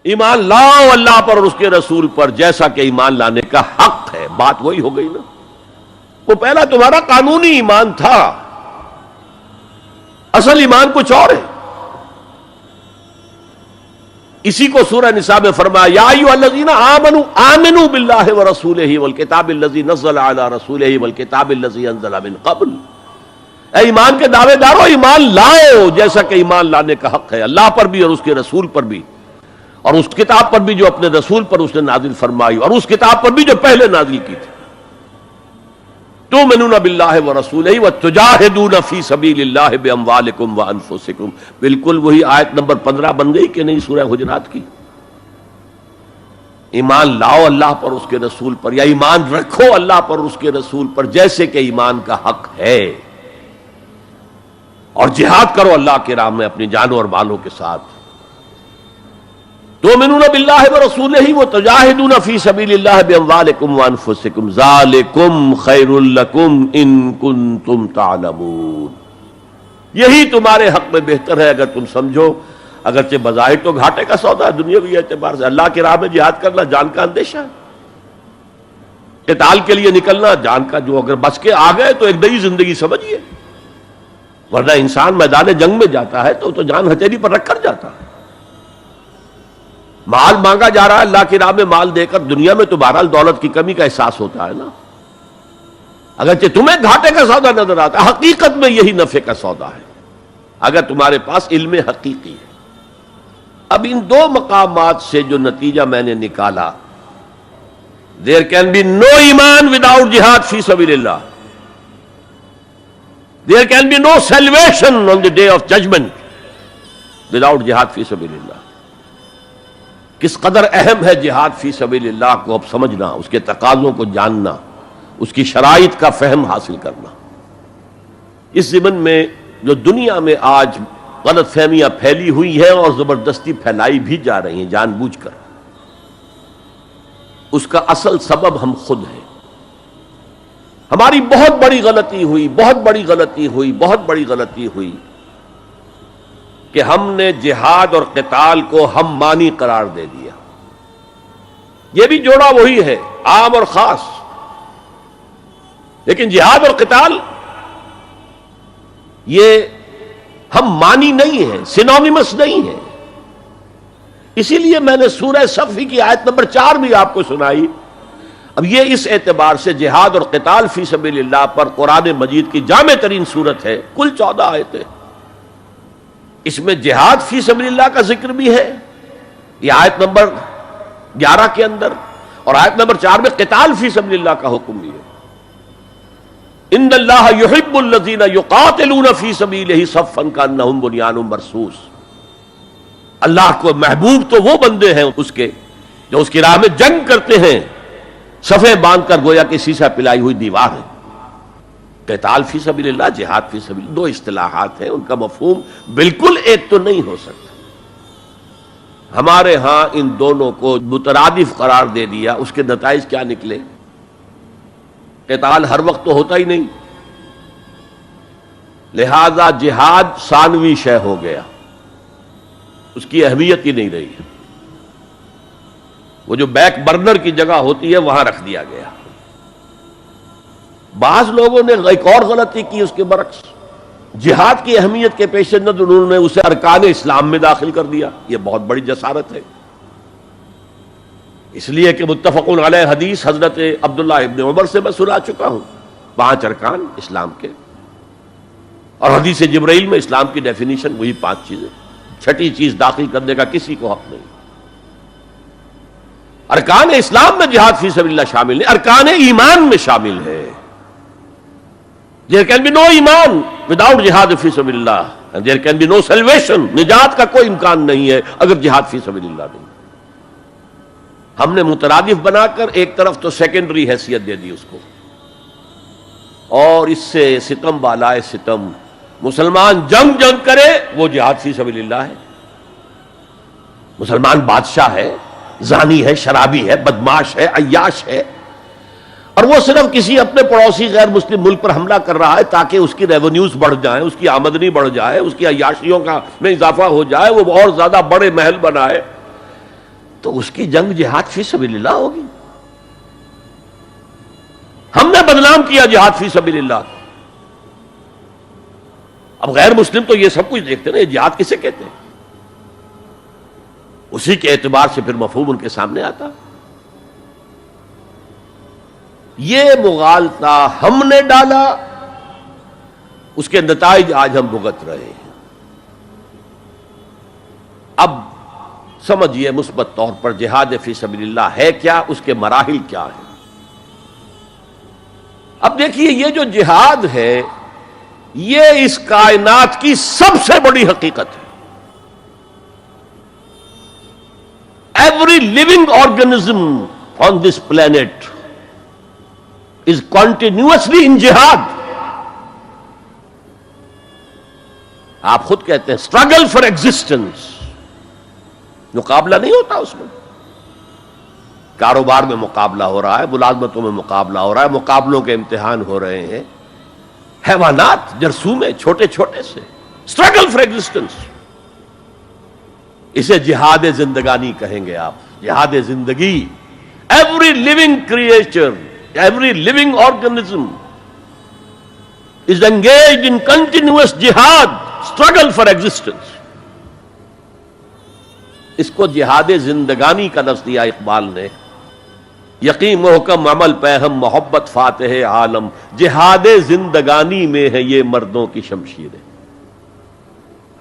ایمان لاؤ اللہ پر اور اس کے رسول پر جیسا کہ ایمان لانے کا حق ہے. بات وہی ہو گئی نا. وہ پہلا تمہارا قانونی ایمان تھا، اصل ایمان کچھ اور ہے. اسی کو سورہ نساء میں فرمایا یا ایھا الذین آمنوا آمنوا باللہ ورسولہ والکتاب الذی نزل علی رسولہ والکتاب الذی انزل من قبل. اے ایمان کے دعوے دارو، ایمان لاؤ جیسا کہ ایمان لانے کا حق ہے، اللہ پر بھی اور اس کے رسول پر بھی، اور اس کتاب پر بھی جو اپنے رسول پر اس نے نازل فرمائی، اور اس کتاب پر بھی جو پہلے نازل کی تھی. تؤمنون باللہ ورسولہ وتجاہدون فی سبیل اللہ باموالکم وانفسکم. بالکل وہی آیت نمبر 15 بن گئی کہ نہیں سورہ حجرات کی. ایمان لاؤ اللہ پر اس کے رسول پر، یا ایمان رکھو اللہ پر اس کے رسول پر جیسے کہ ایمان کا حق ہے، اور جہاد کرو اللہ کے راہ میں اپنی جانوں اور مالوں کے ساتھ. تؤمنون باللہ ورسولہ وتجاہدون فی سبیل اللہ باموالکم وانفسکم ذالکم خیر لکم ان کنتم تعلمون. یہی تمہارے حق میں بہتر ہے اگر تم سمجھو. اگرچہ بظاہر تو گھاٹے کا سودا ہے دنیاوی اعتبار سے. اللہ کی راہ میں جہاد کرنا جان کا اندیشہ ہے. قتال کے لیے نکلنا جان کا، جو اگر بچ کے آ گئے تو ایک نئی زندگی سمجھیے، ورنہ انسان میدان جنگ میں جاتا ہے تو جان ہتھیلی پر رکھ کر جاتا ہے. مال مانگا جا رہا ہے اللہ کی راہ میں، مال دے کر دنیا میں تو بہرحال دولت کی کمی کا احساس ہوتا ہے نا. اگرچہ تمہیں گھاٹے کا سودا نظر آتا ہے، حقیقت میں یہی نفع کا سودا ہے اگر تمہارے پاس علم حقیقی ہے. اب ان دو مقامات سے جو نتیجہ میں نے نکالا، there can be no ایمان without jihad فی سبیل اللہ. There can be no salvation on the day of judgment without jihad فی سبیل اللہ. کس قدر اہم ہے جہاد فی سبیل اللہ کو اب سمجھنا، اس کے تقاضوں کو جاننا، اس کی شرائط کا فہم حاصل کرنا. اس ضمن میں جو دنیا میں آج غلط فہمیاں پھیلی ہوئی ہیں اور زبردستی پھیلائی بھی جا رہی ہیں جان بوجھ کر، اس کا اصل سبب ہم خود ہیں. ہماری بہت بڑی غلطی ہوئی کہ ہم نے جہاد اور قتال کو ہم مانی قرار دے دیا. یہ بھی جوڑا وہی ہے، عام اور خاص. لیکن جہاد اور قتال یہ ہم مانی نہیں ہیں، سینونیمس نہیں ہیں. اسی لیے میں نے سورہ صف کی آیت نمبر 4 بھی آپ کو سنائی. اب یہ اس اعتبار سے جہاد اور قتال فی سبیل اللہ پر قرآن مجید کی جامع ترین صورت ہے. کل 14 آیتیں. اس میں جہاد فی سبیل اللہ کا ذکر بھی ہے، یہ آیت نمبر 11 کے اندر، اور آیت نمبر 4 میں قتال فی سبیل اللہ کا حکم بھی ہے. ان اللہ یحب الذین یقاتلون فی سبیلہ صفا کانہم بنیان مرصوص. اللہ کو محبوب تو وہ بندے ہیں اس کے جو اس کی راہ میں جنگ کرتے ہیں صفیں باندھ کر گویا کہ سیسا پلائی ہوئی دیوار ہے. قتال فی سبیل اللہ، جہاد فی سبیل اللہ، دو اصطلاحات ہیں، ان کا مفہوم بالکل ایک تو نہیں ہو سکتا. ہمارے ہاں ان دونوں کو مترادف قرار دے دیا. اس کے نتائج کیا نکلے؟ قتال ہر وقت تو ہوتا ہی نہیں، لہذا جہاد ثانوی شے ہو گیا، اس کی اہمیت ہی نہیں رہی. وہ جو بیک برنر کی جگہ ہوتی ہے وہاں رکھ دیا گیا. بعض لوگوں نے ایک اور غلطی کی اس کے برعکس، جہاد کی اہمیت کے پیش نظر انہوں نے اسے ارکان اسلام میں داخل کر دیا. یہ بہت بڑی جسارت ہے، اس لیے کہ متفق علیہ حدیث حضرت عبداللہ ابن عمر سے میں سنا چکا ہوں 5 ارکان اسلام کے، اور حدیث جبرائیل میں اسلام کی ڈیفینیشن وہی 5 چیزیں. 6ٹھی چیز داخل کرنے کا کسی کو حق نہیں. ارکان اسلام میں جہاد فی سبیل اللہ شامل ہے، ارکان ایمان میں شامل ہے. There can be no ایمان without جہاد فی سبیل اللہ, and there can be no salvation. نجات کا کوئی امکان نہیں ہے اگر جہاد فی سبیل اللہ نہیں. ہم نے مترادف بنا کر ایک طرف تو سیکنڈری حیثیت دے دی اس کو, اور اس سے ستم بالائے ستم مسلمان جنگ کرے وہ جہاد فی سبیل اللہ ہے. مسلمان بادشاہ ہے, زانی ہے, شرابی ہے, بدماش ہے, عیاش ہے, اور وہ صرف کسی اپنے پڑوسی غیر مسلم ملک پر حملہ کر رہا ہے تاکہ اس کی ریونیوز بڑھ جائیں, اس کی آمدنی بڑھ جائے, اس کی عیاشیوں کا میں اضافہ ہو جائے, وہ اور زیادہ بڑے محل بنائے. تو اس کی جنگ جہاد فی سبیل اللہ ہوگی. ہم نے بدنام کیا جہاد فی سبیل اللہ. اب غیر مسلم تو یہ سب کچھ دیکھتے نا، یہ جہاد کسے کہتے ہیں؟ اسی کے اعتبار سے پھر مفہوم ان کے سامنے آتا. یہ مغالطہ ہم نے ڈالا، اس کے نتائج آج ہم بھگت رہے ہیں. اب سمجھیے مثبت طور پر جہاد فی سبیل اللہ ہے کیا، اس کے مراحل کیا ہیں. اب دیکھیے یہ جو جہاد ہے یہ اس کائنات کی سب سے بڑی حقیقت ہے. Every living organism on this planet is continuously in jihad. آپ خود کہتے ہیں struggle for existence. مقابلہ نہیں ہوتا اس میں. کاروبار میں مقابلہ ہو رہا ہے، ملازمتوں میں مقابلہ ہو رہا ہے، مقابلوں کے امتحان ہو رہے ہیں. حیوانات جرثومے چھوٹے چھوٹے سے struggle for existence. اسے جہاد زندگانی کہیں گے آپ، جہاد زندگی. Every living creature, every living organism is engaged in continuous jihad, struggle for existence. اس کو جہاد زندگانی کا لفظ دیا اقبال نے. یقین محکم عمل پہم محبت فاتح عالم، جہاد زندگانی میں ہے یہ مردوں کی شمشیریں.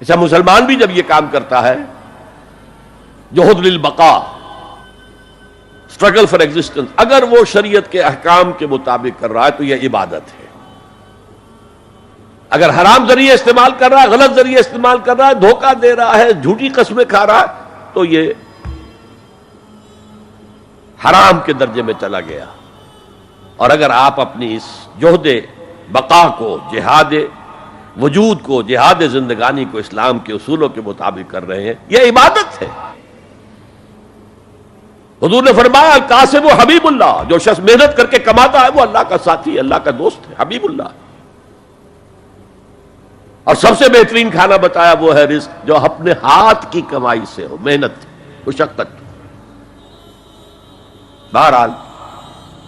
اچھا مسلمان بھی جب یہ کام کرتا ہے جہد للبقاء، اسٹرگل فار ایگزسٹنس، اگر وہ شریعت کے احکام کے مطابق کر رہا ہے تو یہ عبادت ہے. اگر حرام ذریعے استعمال کر رہا ہے، غلط ذریعے استعمال کر رہا ہے، دھوکہ دے رہا ہے، جھوٹی قسمیں کھا رہا ہے، تو یہ حرام کے درجے میں چلا گیا. اور اگر آپ اپنی اس جہد بقا کو، جہاد وجود کو، جہاد زندگانی کو اسلام کے اصولوں کے مطابق کر رہے ہیں، یہ عبادت ہے. حضور نے فرمایا القاسم و حبیب اللہ، جو شخص محنت کر کے کماتا ہے وہ اللہ کا ساتھی ہے، اللہ کا دوست ہے، حبیب اللہ. اور سب سے بہترین کھانا بتایا وہ ہے رزق جو اپنے ہاتھ کی کمائی سے ہو، محنت، مشقت. بہرحال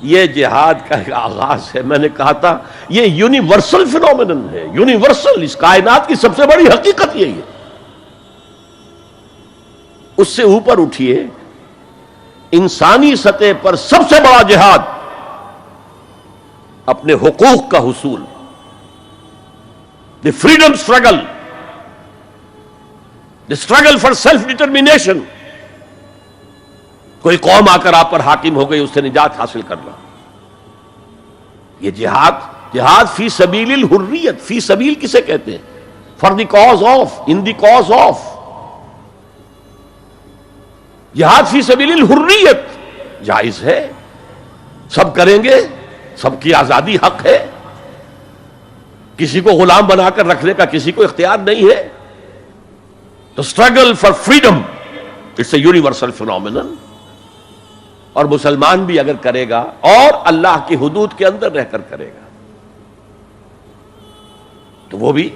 یہ جہاد کا ایک آغاز ہے. میں نے کہا تھا یہ یونیورسل فینومینن ہے، یونیورسل، اس کائنات کی سب سے بڑی حقیقت یہی ہے. اس سے اوپر اٹھیے، انسانی سطح پر سب سے بڑا جہاد اپنے حقوق کا حصول، the freedom struggle, the struggle for self determination. کوئی قوم آ کر آپ پر حاکم ہو گئی، اس سے نجات حاصل کرنا. یہ جہاد فی سبیل الحریت. فی سبیل کسے کہتے ہیں؟ For the cause of, in the cause of. جہاد فی سبیل الحریت جائز ہے، سب کریں گے، سب کی آزادی حق ہے، کسی کو غلام بنا کر رکھنے کا کسی کو اختیار نہیں ہے. تو struggle for freedom it's a universal phenomenon. اور مسلمان بھی اگر کرے گا اور اللہ کی حدود کے اندر رہ کر کرے گا تو وہ بھی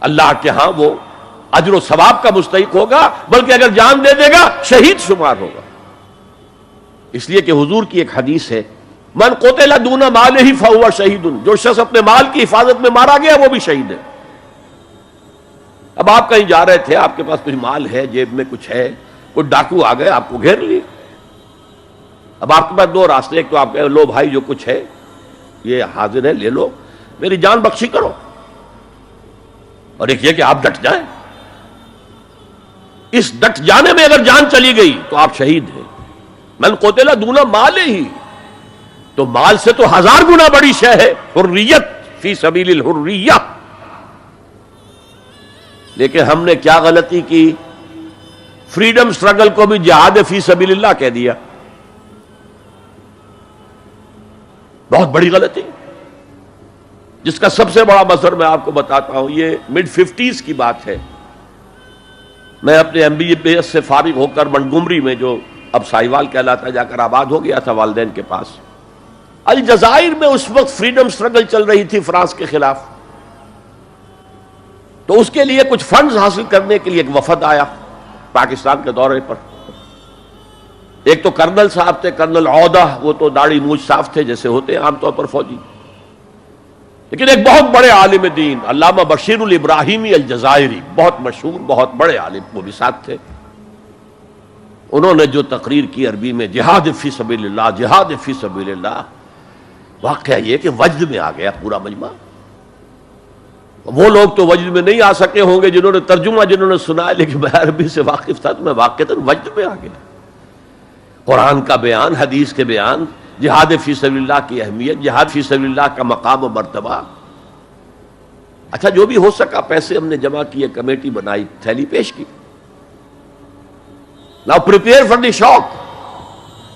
اللہ کے ہاں وہ اجر و ثواب کا مستحق ہوگا، بلکہ اگر جان دے دے گا شہید شمار ہوگا. اس لیے کہ حضور کی ایک حدیث ہے من قتل دون مالہ فہو شہید، جو شخص اپنے مال کی حفاظت میں مارا گیا وہ بھی شہید ہے. اب آپ کہیں جا رہے تھے، آپ کے پاس کچھ مال ہے، جیب میں کچھ ہے، کوئی ڈاکو آ گئے آپ کو گھیر لیے. اب آپ کے پاس دو راستے، ایک تو آپ کہے لو بھائی جو کچھ ہے یہ حاضر ہے، لے لو، میری جان بخشی کرو، اور ایک یہ کہ آپ ڈٹ جائیں. اس ڈٹ جانے میں اگر جان چلی گئی تو آپ شہید ہیں. من قتل دون مالہ ہی، تو مال سے تو 1000 گنا بڑی شے ہے حریت، فی سبیل الحریہ. لیکن ہم نے کیا غلطی کی؟ فریڈم سٹرگل کو بھی جہاد فی سبیل اللہ کہہ دیا. بہت بڑی غلطی، جس کا سب سے بڑا مظہر میں آپ کو بتاتا ہوں. یہ مڈ 50s کی بات ہے. میں اپنے MBBS سے فارغ ہو کر منٹگومری میں، جو اب سائیوال کہلاتا، جا کر آباد ہو گیا تھا والدین کے پاس. الجزائر میں اس وقت فریڈم سٹرگل چل رہی تھی فرانس کے خلاف. تو اس کے لیے کچھ فنڈز حاصل کرنے کے لیے ایک وفد آیا پاکستان کے دورے پر. ایک تو کرنل صاحب تھے، کرنل عودہ، وہ تو داڑھی مونچھ صاف تھے جیسے ہوتے ہیں عام طور پر فوجی، لیکن ایک بہت بڑے عالم دین علامہ بشیر الابراہیمی الجزائری، بہت مشہور بہت بڑے عالم، وہ بھی ساتھ تھے۔ انہوں نے جو تقریر کی عربی میں، جہاد فی سبیل اللہ، جہاد فی سبیل اللہ، واقعہ یہ کہ وجد میں آ گیا پورا مجمع۔ وہ لوگ تو وجد میں نہیں آ سکے ہوں گے جنہوں نے ترجمہ جنہوں نے سنا ہے، لیکن میں عربی سے واقف تھا تو میں واقعتاً وجد میں آ گیا۔ قرآن کا بیان، حدیث کے بیان، جہاد فی سبیل اللہ کی اہمیت، جہاد فی سبیل اللہ کا مقام و مرتبہ۔ اچھا جو بھی ہو سکا پیسے ہم نے جمع کیے، کمیٹی بنائی، تھیلی پیش کی۔ Now prepare for the shock۔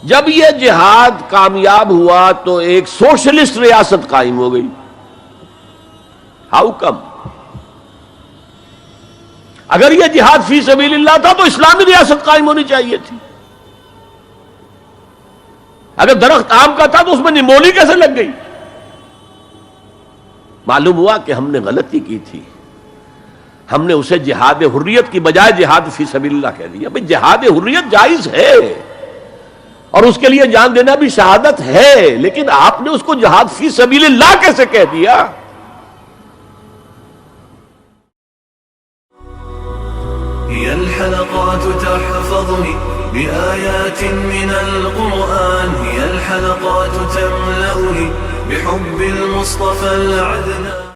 جب یہ جہاد کامیاب ہوا تو ایک سوشلسٹ ریاست قائم ہو گئی۔ How come? اگر یہ جہاد فی سبیل اللہ تھا تو اسلامی ریاست قائم ہونی چاہیے تھی۔ اگر درخت آم کا تھا تو اس میں نمولی کیسے لگ گئی؟ معلوم ہوا کہ ہم نے غلطی کی تھی، ہم نے اسے جہاد حریت کی بجائے جہاد فی سبیل اللہ کہہ دیا۔ بھئی جہاد حریت جائز ہے اور اس کے لیے جان دینا بھی شہادت ہے، لیکن آپ نے اس کو جہاد فی سبیل اللہ کیسے کہہ دیا؟ هي الحلقات تحفظني بآيات من القرآن، هي الحلقات تملأني بحب المصطفى العدنان۔